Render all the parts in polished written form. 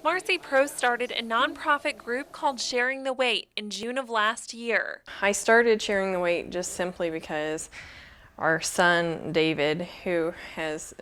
Marci Prose started a nonprofit group called Sharing the Weight in June of last year. I started Sharing the Weight just simply because our son, David, who has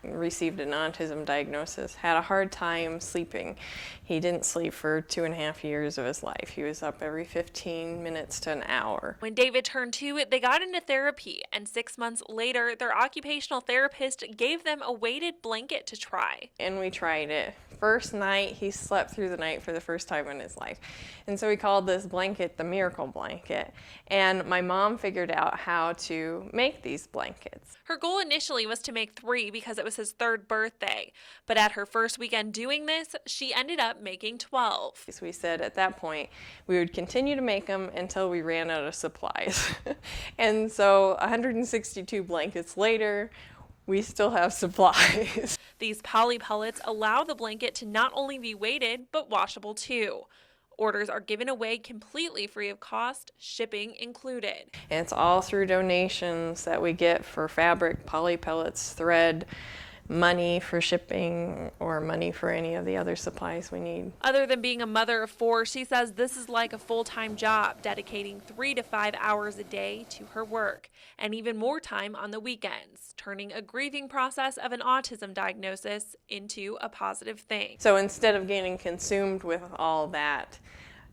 received an autism diagnosis, had a hard time sleeping. He didn't sleep for 2.5 years of his life. He was up every 15 minutes to an hour. When David turned 2, they got into therapy, and 6 months later, their occupational therapist gave them a weighted blanket to try. And we tried it. First night, he slept through the night for the first time in his life. And so we called this blanket the miracle blanket. And my mom figured out how to make these blankets. Her goal initially was to make 3 because it was his 3rd birthday. But at her first weekend doing this, she ended up making 12. So we said at that point, we would continue to make them until we ran out of supplies. And so 162 blankets later, we still have supplies. These poly pellets allow the blanket to not only be weighted, but washable too. Orders are given away completely free of cost, shipping included. And it's all through donations that we get for fabric, poly pellets, thread, money for shipping, or money for any of the other supplies we need. Other than being a mother of 4, she says this is like a full-time job, dedicating 3 to 5 hours a day to her work, and even more time on the weekends, turning a grieving process of an autism diagnosis into a positive thing. So instead of getting consumed with all that,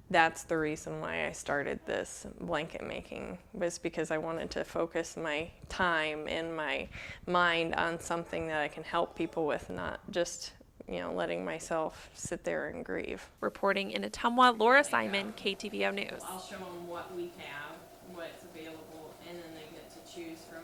that's the reason why I started this blanket making, was because I wanted to focus my time and my mind on something that I can help people with, not just, letting myself sit there and grieve. Reporting in Ottumwa, Laura Simon, KTVO News. I'll show them what we have, what's available, and then they get to choose from